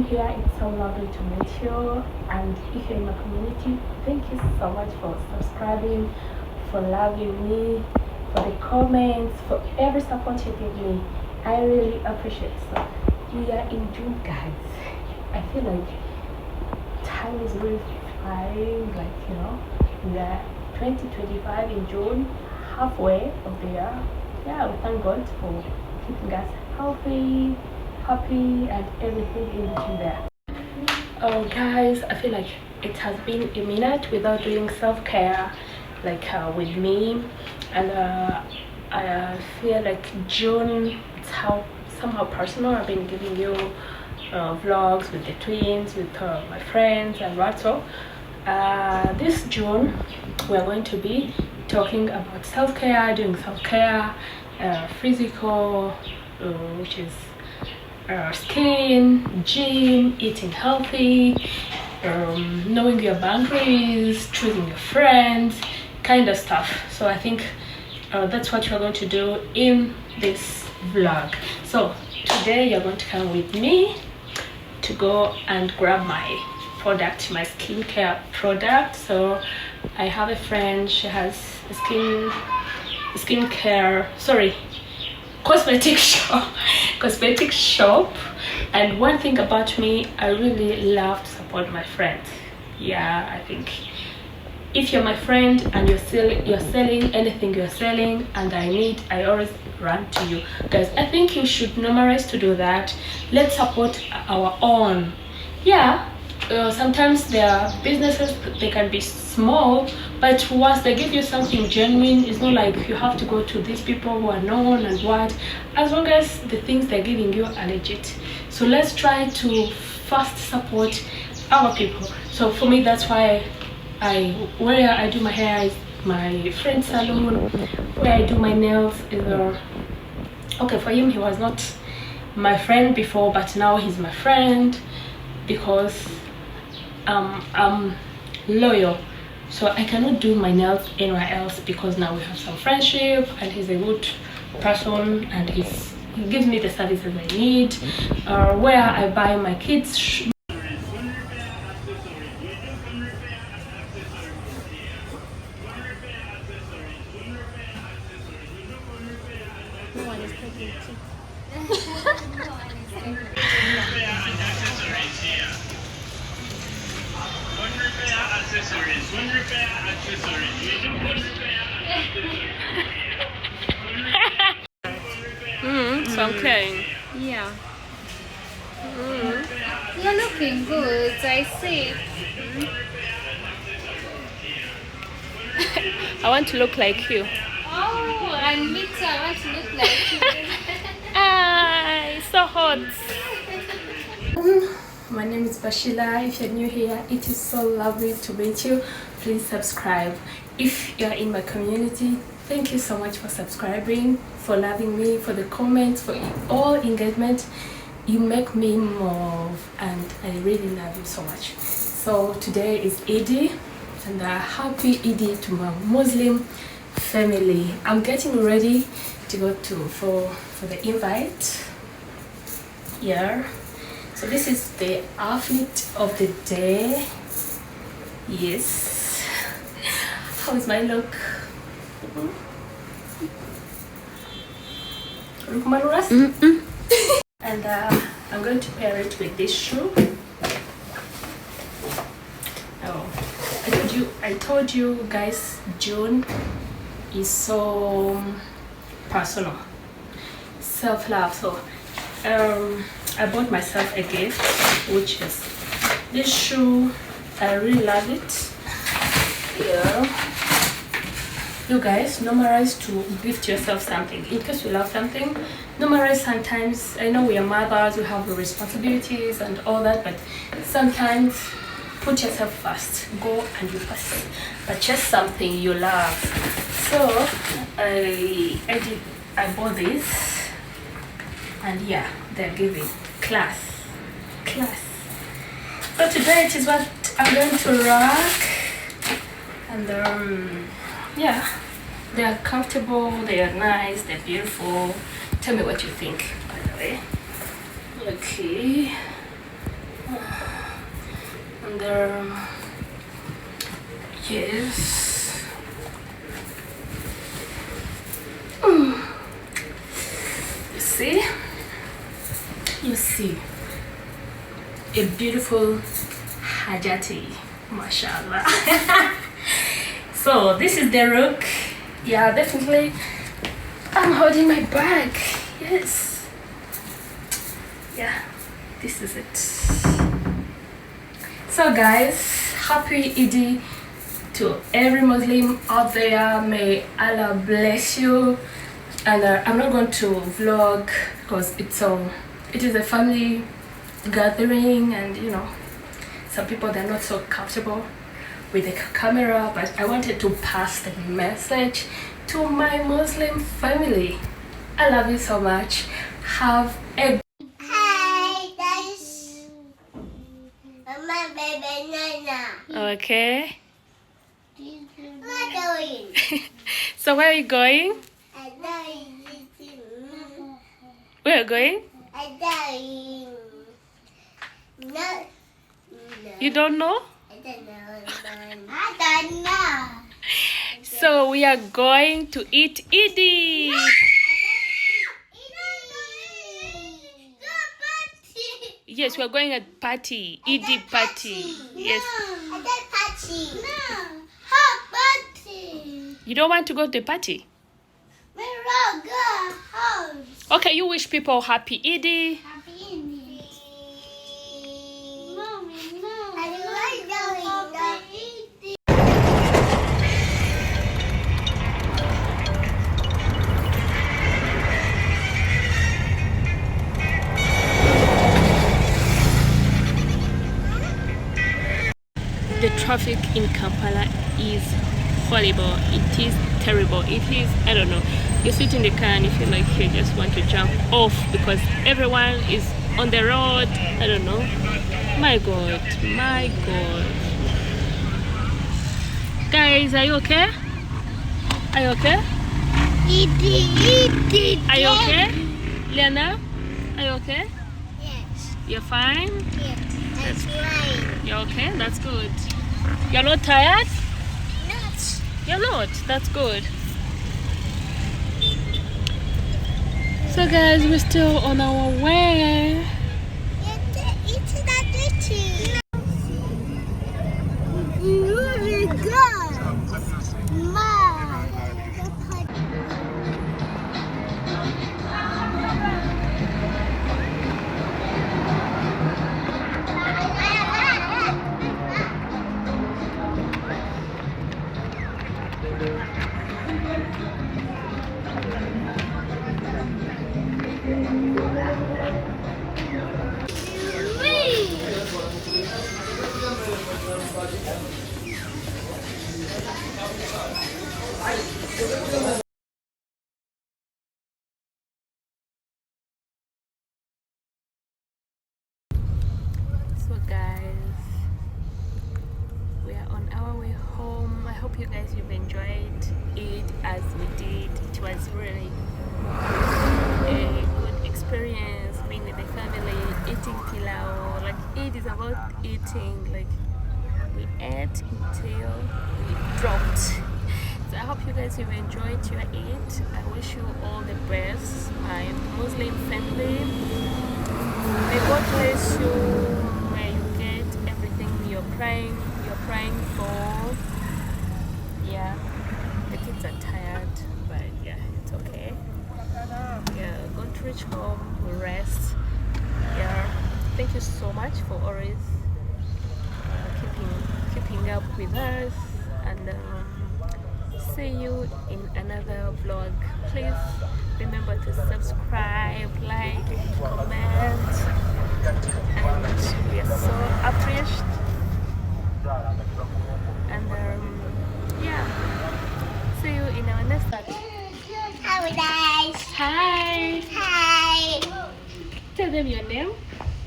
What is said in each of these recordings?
here, it's so lovely to meet you. And if you're in my community, thank you so much for subscribing, for loving me, for the comments, for every support you give me. I really appreciate it. So we are in June, guys. I feel like time is really flying, we are 2025 in June, halfway of the year. Yeah, we thank God for keeping us healthy, happy, and everything in between there. Oh guys, I feel like it has been a minute without doing self-care with me, and I feel like June, it's how somehow personal. I've been giving you vlogs with the twins, with my friends and what so. This June we're going to be talking about self-care, doing self-care, physical, which is skin, gym, eating healthy, knowing your boundaries, choosing your friends, kind of stuff. So I think that's what you're going to do in this vlog. So today you're going to come with me to go and grab my product, my skincare product. So I have a friend, she has a cosmetic shop. And one thing about me, I really love to support my friends. Yeah, I think if you're my friend and you're selling anything you're selling and I always run to you guys. I think you should normalize to do that. Let's support our own. Yeah, sometimes their businesses, they can be small, but once they give you something genuine, it's not like you have to go to these people who are known and what, as long as the things they're giving you are legit. So let's try to first support our people. So for me, that's why where I do my hair is my friend's salon. Where I do my nails is okay, for him he was not my friend before, but now he's my friend because I'm loyal. So I cannot do my nails anywhere else because now we have some friendship and he's a good person and he gives me the services I need. Where I buy my kids so I'm playing. Yeah. You're looking good, I see. I want to look like you. Oh, and me too, I want to look like you. Ah, it's so hot. My name is Bashila. If you're new here, it is so lovely to meet you. Please subscribe. If you're in my community, thank you so much for subscribing, for loving me, for the comments, for all engagement. You make me move and I really love you so much. So today is Eid, and happy Eid to my Muslim family. I'm getting ready to go for the invite. Yeah. So this is the outfit of the day. Yes. How is my look? Look, Maruras? And I'm going to pair it with this shoe. Oh, I told you guys, June is so personal, self-love. So I bought myself a gift, which is this shoe. I really love it. Yeah. You guys, normalize to gift yourself something. In case you love something, normalize sometimes. I know we are mothers, we have responsibilities and all that, but sometimes put yourself first. Go and you first purchase something you love. So I bought this, and yeah, they're giving class. So today it is what I'm going to rock, and yeah, they are comfortable, they are nice, they're beautiful. Tell me what you think, by the way. Okay, And yes. You see a beautiful hajati, mashallah. So this is the rook. Yeah, definitely I'm holding my bag. Yes, yeah, this is it. So guys, happy Eid to every Muslim out there. May Allah bless you. And I'm not going to vlog because it is a family gathering, and you know, some people, they're not so comfortable with the camera, but I wanted to pass the message to my Muslim family. I love you so much. Have a Hi, that's my baby Nana. okay. What are you doing? So where are you going? I don't. Where are you going? I don't. No. You don't know? I don't know. I don't know. So we are going to eat Eid. Yes, we are going at party. Eid party. Yes. I don't party. No. Hot party. You don't want to go to the party? We will go home. Okay, you wish people happy Eid. Happy Eid. Mommy, no. I like going to The traffic in Kampala is horrible. It is terrible. It is, I don't know. You sit in the car and you feel like you just want to jump off because everyone is on the road. I don't know. My God. My God. Guys, are you okay? Are you okay? Are you okay? Liana? Are you okay? Yes. You're fine? Yes. That's right. You're okay? That's good. You're not tired? Nuts. You're not. That's good. So guys, we're still on our way. It's not dirty. Really good. Mom. So guys, we are on our way home. I hope you guys you've enjoyed it as we did. It was really a good experience being with the family, eating pilau. Like it is about eating. Like we ate until we dropped. So I hope you guys have enjoyed your Eid. I wish you all the best, my Muslim family. May God bless you. May you get everything you're praying for. Yeah, the kids are tired, but yeah, it's okay. Yeah, go to reach home, rest. Yeah, thank you so much for always keeping up with us, and see you in another vlog. Please remember to subscribe, like, comment, and we are so appreciated. And yeah, see you in our next part. How nice. Hi, Hi. tell them your name.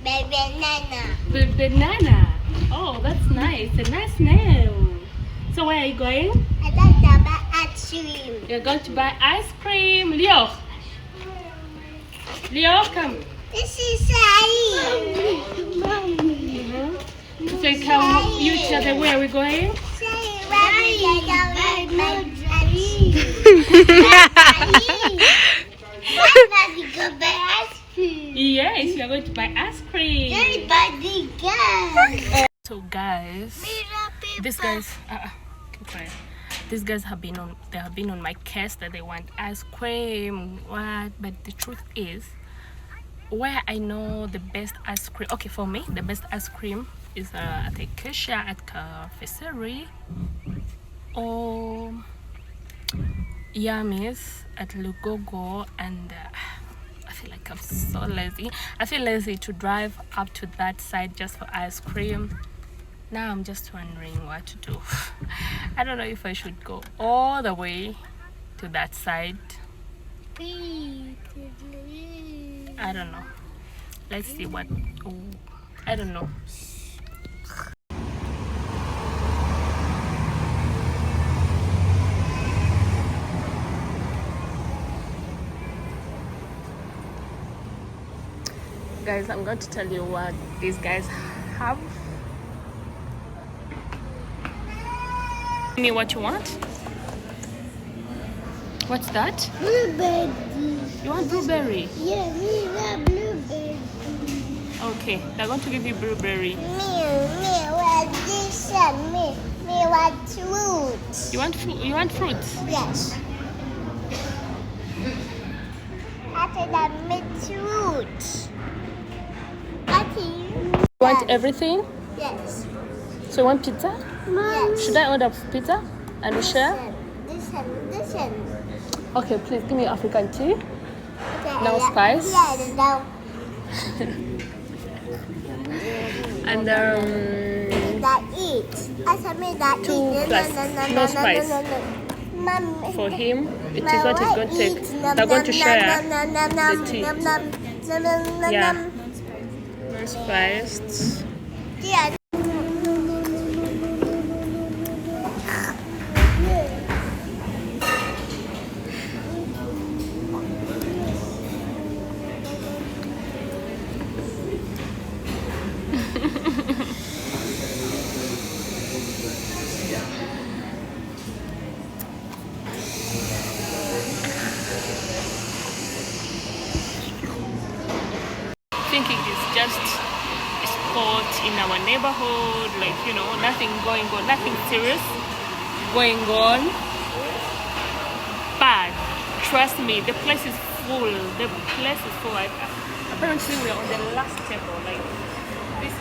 Baby Nana. Baby Nana. Oh, that's nice. A nice name. So where are you going? I like to buy ice cream. You're going to buy ice cream. Leo. Leo, come. This is Saeed. Mommy. It's like how you tell them where we're going. Yes, we are going to buy ice cream. So guys, these guys, keep quiet. These guys have been on my case that they want ice cream. What? But the truth is, where I know the best ice cream. Okay, for me, the best ice cream is at Acacia at Cafeteria or Yummies at Lugogo, and I feel like I'm so lazy. I feel lazy to drive up to that side just for ice cream. Now I'm just wondering what to do. I don't know if I should go all the way to that side. I don't know. Let's see what. Oh, I don't know. Guys, I'm going to tell you what these guys have. Tell me what you want. What's that? Blueberry. You want blueberry? Yeah, me want blueberry. Okay, they're going to give you blueberry. Me want this and me want fruit. You want fruits? Yes. After that, me fruit. You want everything? Yes. So you want pizza? Yes. Should I order pizza and we share? This one. Okay, please give me African tea. Okay, No spice. Yeah, no. And That eat. I said me that eat. 2 plus no spice. Mom, for him, it is what he's going to take. They're going to share the tea. Yeah. No spiced. Yeah. Thinking it's just a spot in our neighborhood, like, you know, nothing going on, nothing serious going on. But trust me, the place is full. The place is full. Like, apparently we're on the last table. Like, this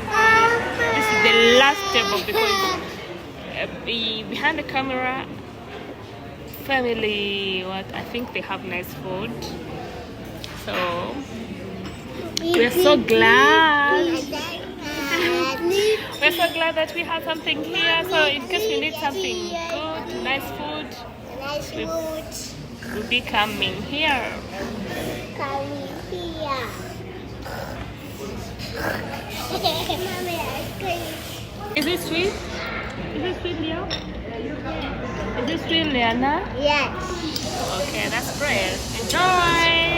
is the last table because behind the camera, family, I think they have nice food. So we're so glad. We're so glad that we have something here. So in case we need something good, nice food, we'll be coming here. Is it sweet? Is it sweet, Leo? Is it sweet, Liana? Yes. Okay, that's great. Enjoy!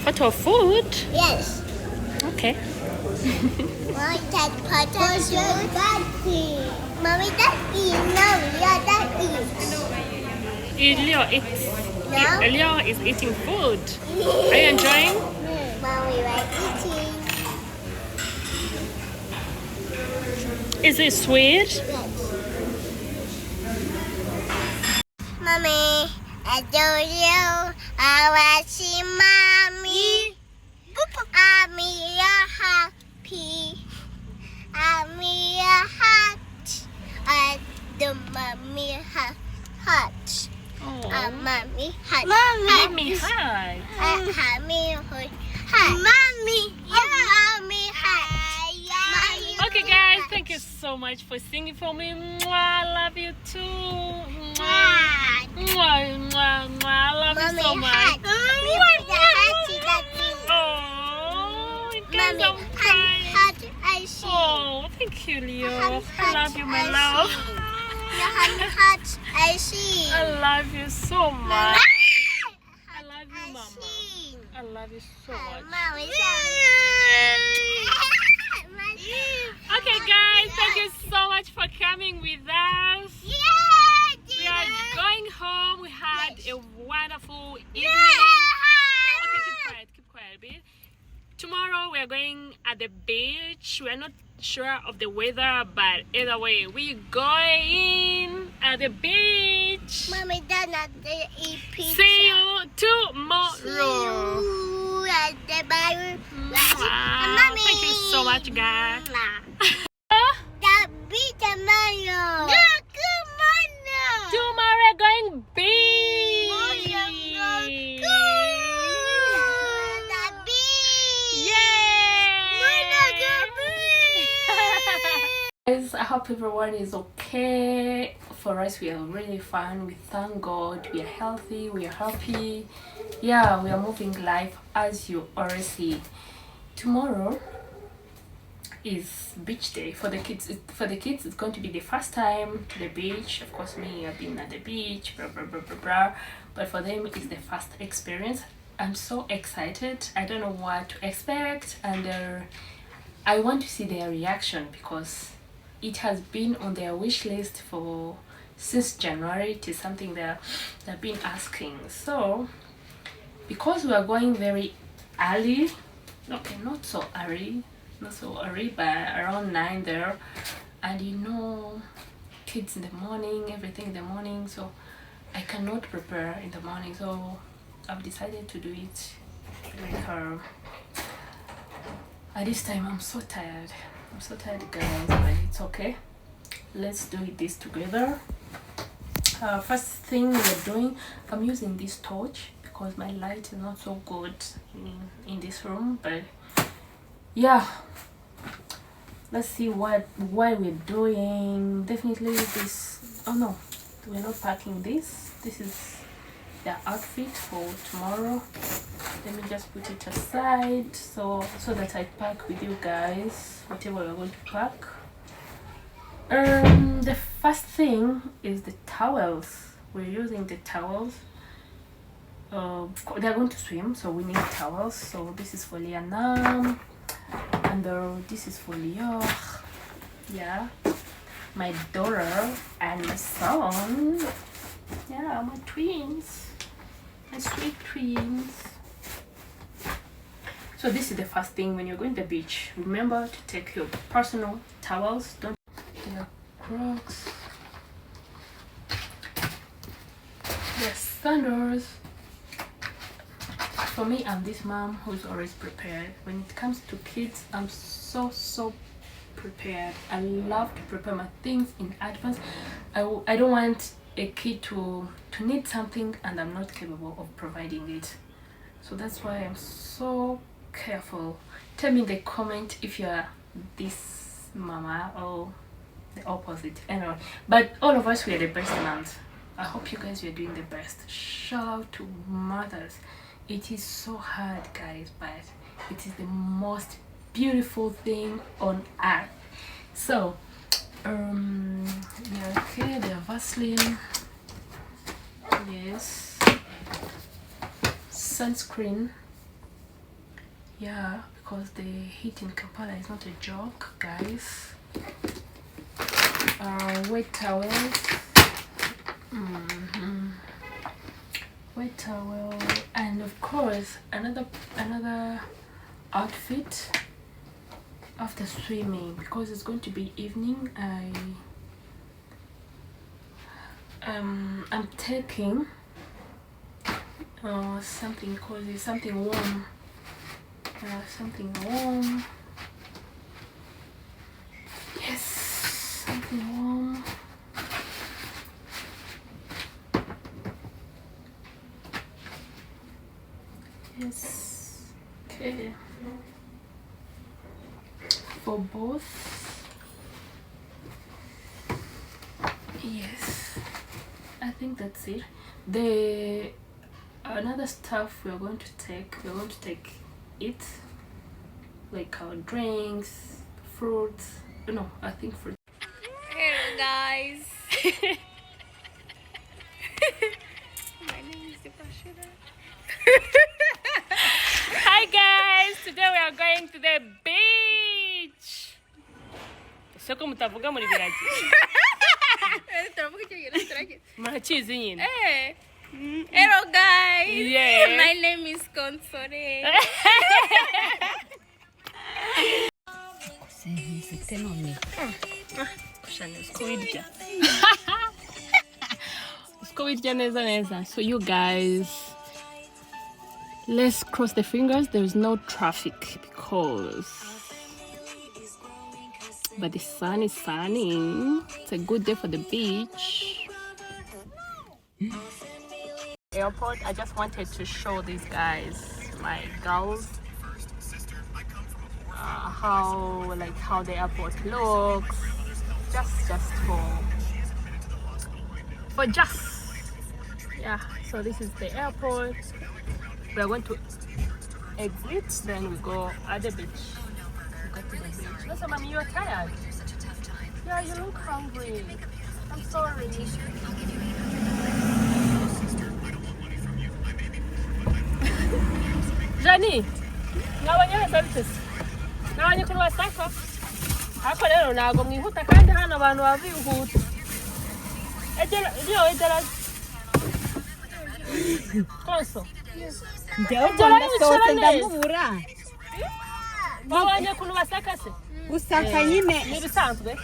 Photo of food? Yes. Okay. Mommy, that's photo shoot. Mommy, that's eat. No, yeah, that's eat. Leo eats. No? Leo is eating food. Are you enjoying? Mommy, we're eating. Is it sweet? Yes. Mommy, I told you I want to see Mommy. I'm happy. I'm heart. the mommy hot. Oh. Mommy hot. Mommy, hi. Mommy hot. Mommy. Mommy hot. Okay, guys, thank you so much for singing for me. Mwah, I love you too. Mwah. Mwah, mwah, mwah. I love you so much. Oh, guys, I'm crying. Oh, thank you, Leo. I love you, my love. I love you so much. I love you, Mama. I love you so much. Okay, guys, thank you so much for coming with us. We are going home. We had a wonderful evening. Okay, keep quiet a bit. Tomorrow we are going at the beach. We are not sure of the weather, but either way, we're going at the beach. Mommy, dad not eat pizza. See you tomorrow. At the bar. Wow, thank you so much, guys. The beach, Mario. Tomorrow we're going beach. The beach. Guys, I hope everyone is okay. For us, we are really fun. We thank God. We are healthy. We are happy. Yeah, we are moving life as you already see. Tomorrow is beach day for the kids. For the kids, it's going to be the first time to the beach. Of course, me, I've been at the beach, blah blah blah blah blah. But for them, it's the first experience. I'm so excited. I don't know what to expect, and I want to see their reaction because it has been on their wish list for since January. It is something that they've been asking. So because we are going very early, okay, not so early, but around 9 there, and you know, kids in the morning, everything in the morning, so I cannot prepare in the morning, so I've decided to do it like at this time. I'm so tired, guys, but it's okay. Let's do this together. First thing we're doing, I'm using this torch because my light is not so good in this room, but yeah, let's see what we're doing. Definitely this. Oh no, we're not packing this. This is the outfit for tomorrow. Let me just put it aside so that I pack with you guys whatever we're going to pack. The first thing is the towels. We're using the towels. They're going to swim, so we need towels. So this is for Liana, and this is for Leo. Yeah, my daughter and my son. Yeah, my twins, my sweet twins. So this is the first thing when you're going to the beach. Remember to take your personal towels. Don't the Crocs, the sandals. For me, I'm this mom who's always prepared. When it comes to kids, I'm so prepared. I love to prepare my things in advance. I don't want a kid to need something and I'm not capable of providing it. So that's why I'm so careful. Tell me in the comment if you're this mama or the opposite. Anyway, but all of us, we are the best moms. I hope you guys are doing the best. Shout out to mothers. It is so hard, guys, but it is the most beautiful thing on earth. So yeah, okay, the Vaseline, yes, sunscreen, yeah, because the heat in Kampala is not a joke, guys. Wet towels, wet towel, and of course another outfit after swimming, because it's going to be evening. I'm taking something cozy, something warm, something warm. Yes, something warm. Yes. Okay. For both. Yes. I think that's it. The another stuff we're going to take it, like our drinks, fruits. No, I think fruit. Hello guys. My name is BashiLove. Hi guys, today we are going to the beach. Soko mutavuga muri biraji. Murachizi nyine. Hello guys. Yeah. My name is Console. So you guys, let's cross the fingers there is no traffic but the sun is sunny. It's a good day for the beach. Airport. I just wanted to show these guys, my girls, how the airport looks, just yeah. So this is the airport. We are going to exit, then we go at the beach. We go to the beach. Listen, mommy, you're tired. Yeah, you look hungry. I'm sorry. Jani, ngabanya services. Ngabanya kuri wasaka. Hako rero nago mwihuta kandi hano abantu bavihuta. Ejera. Konso. Njyewe ndasohotse ndamubura. Ngabanya kuri wasaka se. Usaka nyine. Ni bisanzwe.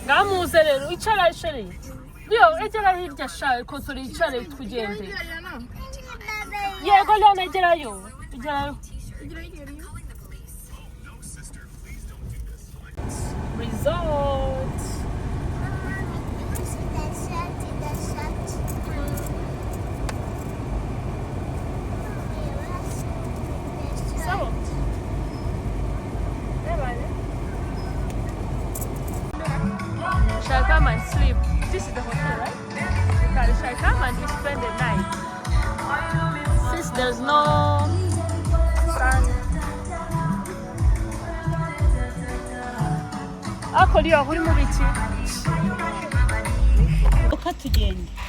Ngamuze rero icara sheri. Ejera hirya sha Konso icare tugende. Yego lana ejerayo. Resort. So, shall I come and sleep? This is the hotel, right? Shall I come and we spend the night? Since there's no sun.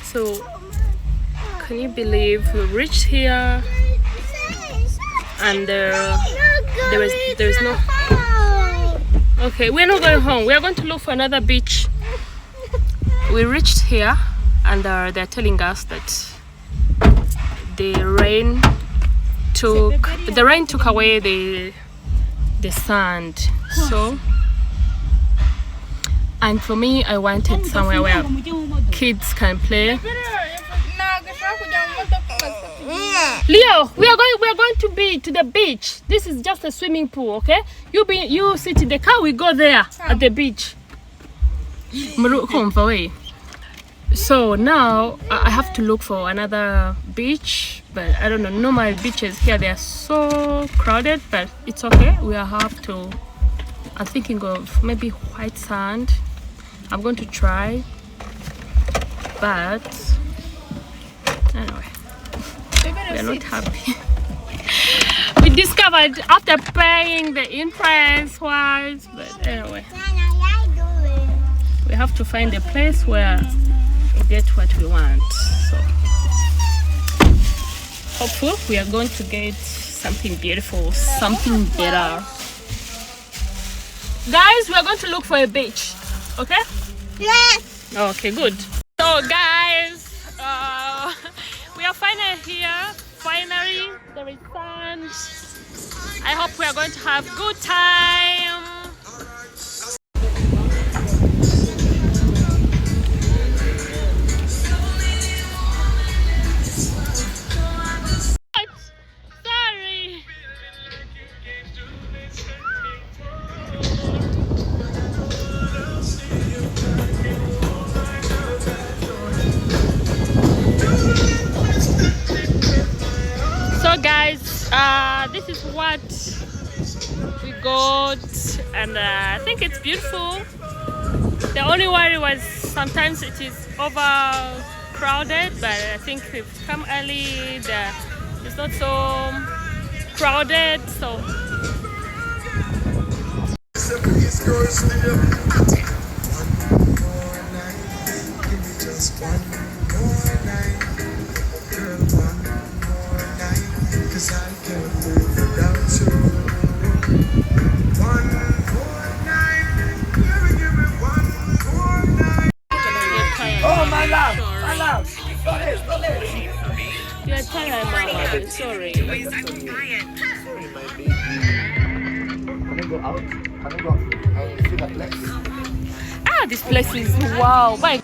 So, can you believe we reached here and there's no. Okay, we're not going home. We are going to look for another beach. We reached here and they're telling us that the rain took away the sand. So, and for me, I wanted somewhere where kids can play. Leo, we are going to the beach. This is just a swimming pool, okay? You sit in the car, we go there at the beach. So now I have to look for another beach, but I don't know. Normal beaches here, they are so crowded, but it's okay. We have to. I'm thinking of maybe white sand. I'm going to try, but anyway, we are not happy. We discovered after paying the entrance once, but anyway, we have to find a place where we get what we want. So hopefully we are going to get something beautiful, something better. Guys, we are going to look for a beach, okay? Yes. Okay, good. So guys, we are finally here. Finally, there is sun. I hope we are going to have good time. Sorry. So guys, This is what we got, and I think it's beautiful. The only worry was sometimes it is overcrowded, but I think we've come early. It's not so crowded, so. Oh, my love, my love. You're tired, Mama. Sorry. Can I go out? Can I go out and see the place? Ah, this place is wow. My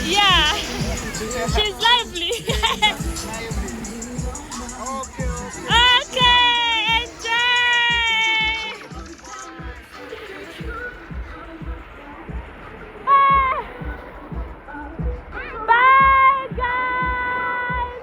yeah, she's lively. Okay, enjoy. Bye, guys.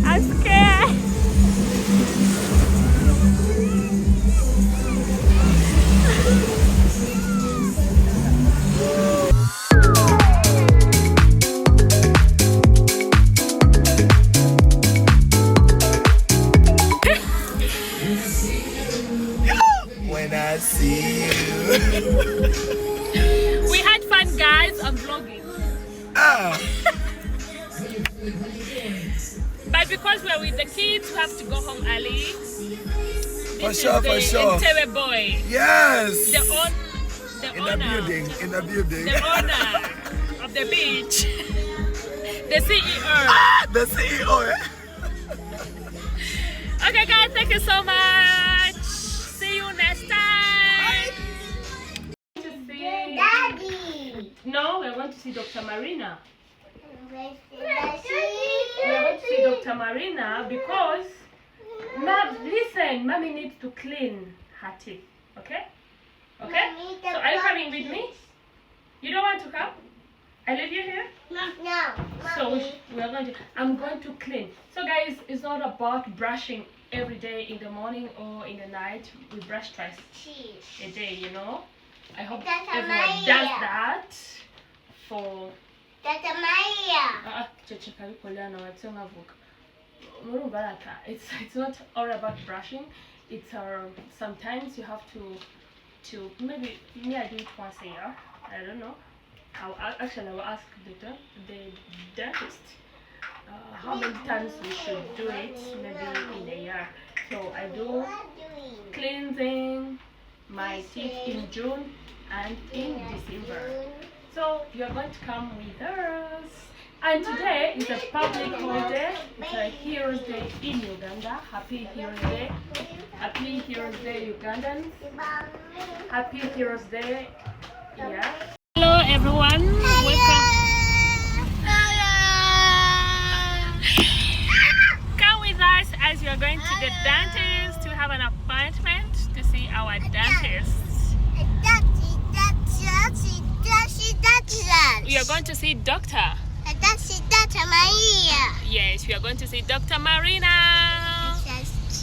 I'm scared. When I see you. We had fun, guys. I'm vlogging. Ah. But because we're with the kids, we have to go home early. For This sure, is for the sure. Entebbe boy. Yes. The In owner. the building, in the building. The owner of the beach. The CEO. Ah, the CEO. Eh? Okay, guys, thank you so much. See you next time. Daddy. No, we want to see Dr. Marina. Where's the We are going to see Dr. Marina because, listen, Mommy needs to clean her teeth. Okay? Okay? Mommy, So are you coming with me? You don't want to come? I leave you here. No. So Mommy. we are going to. I'm going to clean. So guys, it's not about brushing every day in the morning or in the night. We brush twice Cheese. a day. You know. I hope That's everyone Maria. does that. For That's Maria. it's not all about brushing. It's sometimes you have to maybe me I do it once a year. I don't know. I will ask the dentist how many times we should do it maybe in a year. So I do cleansing my teeth in June and in December. So you're going to come with us. And today is a public holiday. It's a Heroes Day in Uganda. Happy Heroes Day. Happy Heroes Day, Ugandans. Happy Heroes Day. Yeah. Hello everyone. Welcome. Come with us as we are going to the dentist to have an appointment to see our dentist. We are going to see Doctor. Maria. Yes, we are going to see Dr. Marina.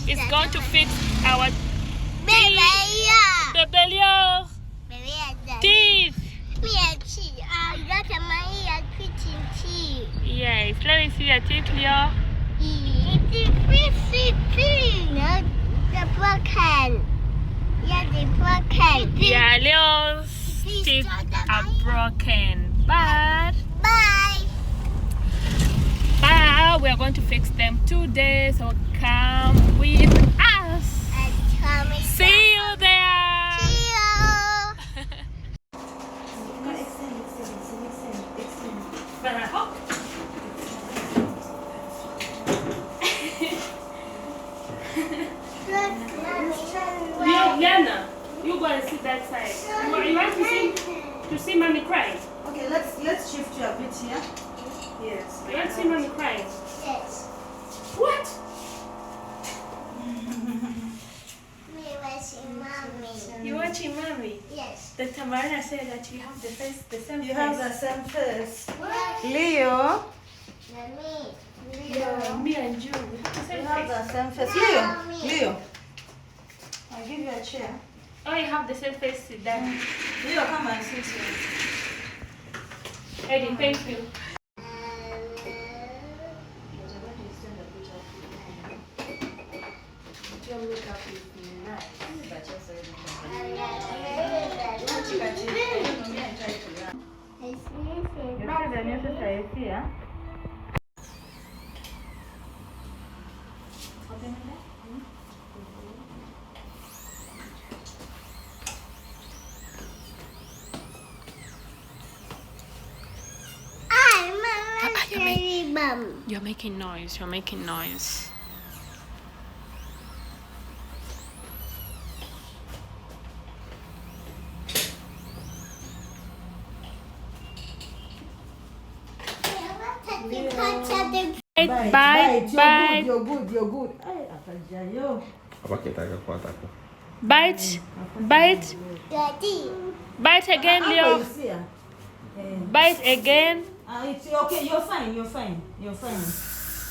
It's going to fix our Bebelio teeth. Dr. Maria fixing teeth. Yes, let me see your teeth, Leo. No, the broken. Yeah, the broken. Yeah, Leo's teeth are broken, but we are going to fix them today. So come with us. See you there. But I hope. Liana, you go and sit that side. You want to see mommy cry? Okay, let's shift you a bit here. Yes. You want to see mommy cry? Yes. What? You're watching mommy? Yes. Dr. Marina said that you have the same face. You have the same face. What? Leo. Me and you, we have the You same have face. the same face. Leo. I'll give you a chair. Oh, you have the same face, sit down. Leo, come and sit here. Eddie, thank you. Your makeup is nice. You're making noise. You're making noise. Bite. You're good. Ay, akajayo. Bite. Daddy. Bite again, Leo. You see her? Bite again. It's okay. You're fine.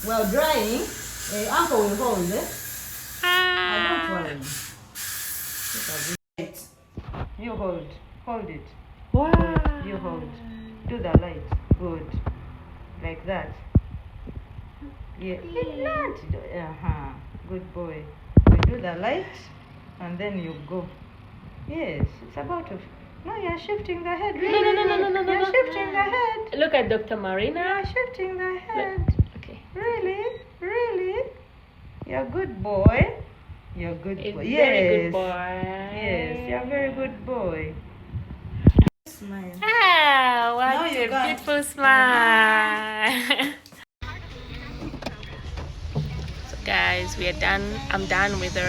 Well, drying. Uncle will hold. Don't worry. You hold it. Wow. You hold. Do the light. Good. Like that. Yeah. Good boy. We do the light and then you go. Yes. It's about to. No, you're shifting the head. Really? No. You're shifting the head. Look at Dr. Marina. You're shifting the head. Okay. Really? You're a good boy. You're a good boy. Very good boy. Yes, you're a very good boy. Smile. Ah, what Now a you got- beautiful smile. So guys, we are done. I'm done with the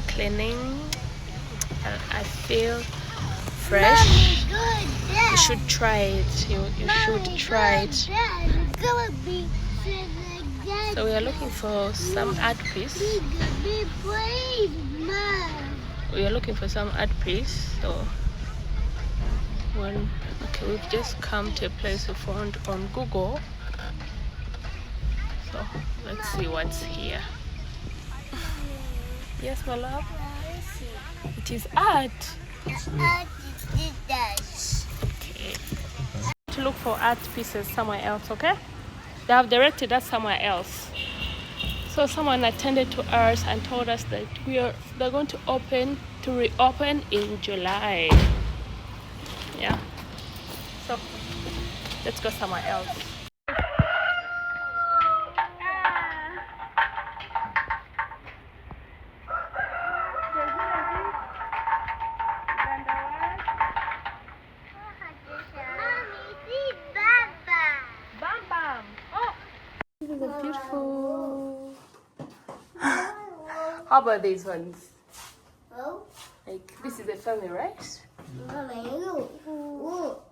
cleaning. I feel fresh. You should try it. You should try it. So we are looking for some art piece. We are looking for some art piece. So Well, okay, we've just come to a place we found on Google. So let's see what's here. Yes, my love. It is art. Okay. To look for art pieces somewhere else, okay? They have directed us somewhere else. So someone attended to us and told us that they're going to reopen in July. Yeah. So let's go somewhere else. This is a beautiful. How about these ones? Like this is a family, right? Mommy, look.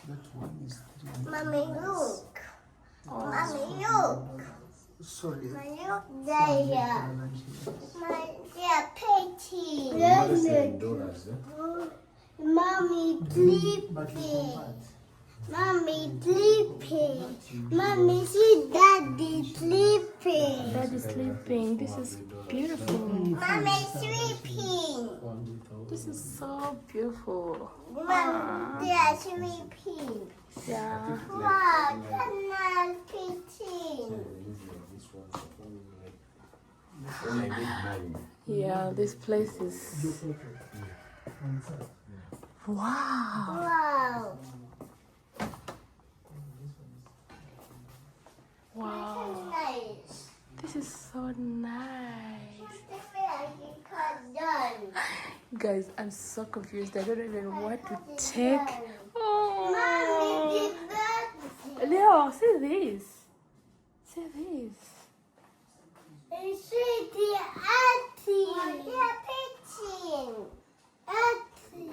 That one is 3. Mommy, look. Mommy, look. Sorry. Mommy, look there. Mommy, they're pretty. Mommy, sleeping. Mommy, sleeping. Mommy, see Daddy sleeping. Daddy's sleeping. This is beautiful. Mommy, sleeping. This is so beautiful. Mommy, they're sleeping. Yeah. Wow, that's not pretty. Yeah, this place is. Wow. Wow. Wow. Nice. This is so nice. This way I can done. Guys, I'm so confused. I don't even know what to take. Mommy Oh. did that. Leo, see this. See this. And see the auntie. They're pitching. Auntie.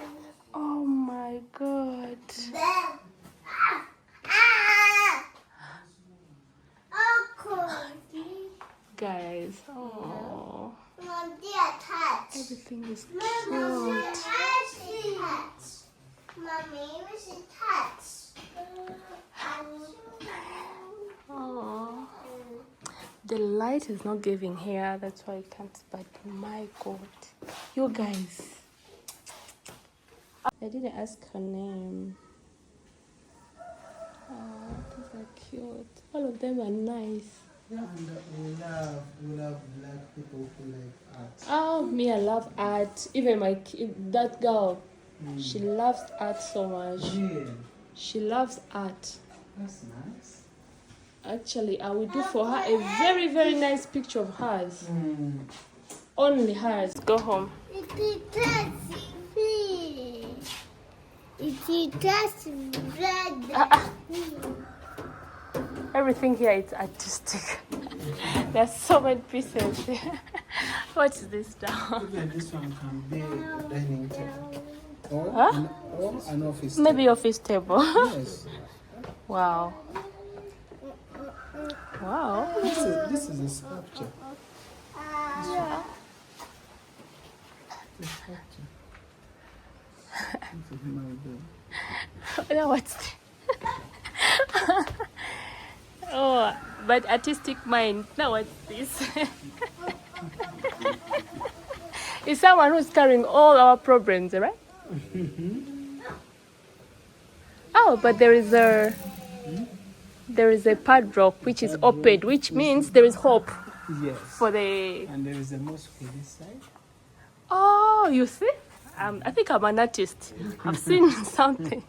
Oh my god. Then. Guys, oh. Mom, they're touch. Everything is Mommy, cute. touch. Mommy, we should touch. Oh. The light is not giving here, that's why I can't. But my god, you guys, I didn't ask her name. Oh, these are cute. All of them are nice. Yeah, and we love black people who like art. Oh, me, I love art. Even that girl, she loves art so much. Yeah, She loves art. that's nice. Actually, I will do for her a very, very nice picture of hers. Only hers. Go home. It is touch. It is touch red. Everything here is artistic. There's so many pieces. What is this now? Even this one can be a dining table. Or, Huh? or an office Maybe office table. table. Yes. Wow. Wow. This is a sculpture. Yeah. A sculpture. This is my bed. Now what's this? Oh, but artistic mind. Now what's this? It's someone who's carrying all our problems, right? Oh, but there is a padlock which is opened, which means there is hope Yes. for the. And there is a mosque this side. Oh, you see? I think I'm an artist. I've seen something.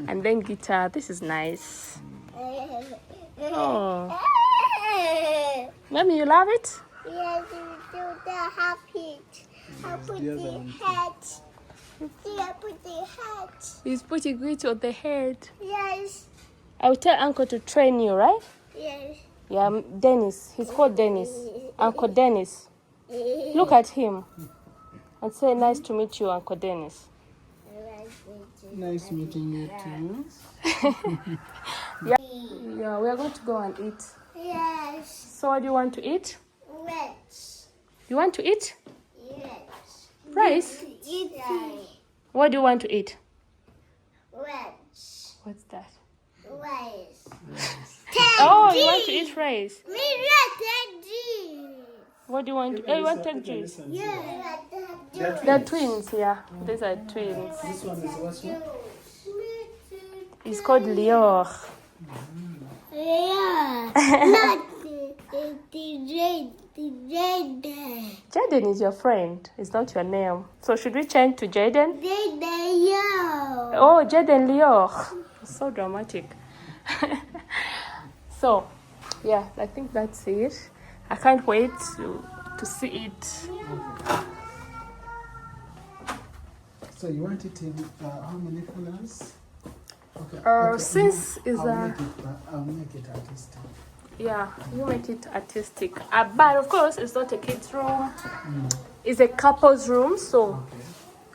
And then guitar. This is nice. Oh, Mommy, you love it? Yes, you do the happy. I put the other the one too. hat. See, I put the hat. He's putting it on the head. Yes, I'll tell Uncle to train you, right? yes. Yeah, Dennis. He's called Dennis. Uncle Dennis. Look at him and say, nice to meet you, Uncle Dennis. Nice meeting you too. Yeah, we are going to go and eat. Yes, So what do you want to eat? yes, You want to eat? yes. Rice? Eating. What do you want to eat? rice. What's that? Rice. Oh, you want to eat rice? Me want juice. What do you want? Oh, you want take juice? Yeah. They're twins, yeah. These are twins. This one is what's one? It's called Lior. Yeah. Not the Jaden is your friend. It's not your name. So should we change to Jaden? yeah. Oh, Jaden Lior. So dramatic. So, yeah, I think that's it. I can't wait to see it. So you want it in how many colors? Okay. Since is I'll make it artistic. yeah, you make it artistic. But of course, it's not a kids' room. It's a couple's room, so Okay.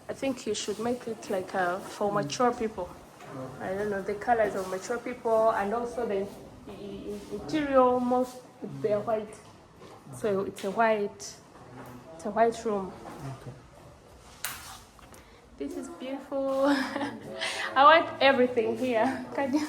I think you should make it like for mature people. I don't know, the colors of mature people, and also the interior most they're white. So it's a white room. Okay. This is beautiful. I want everything here. Can you?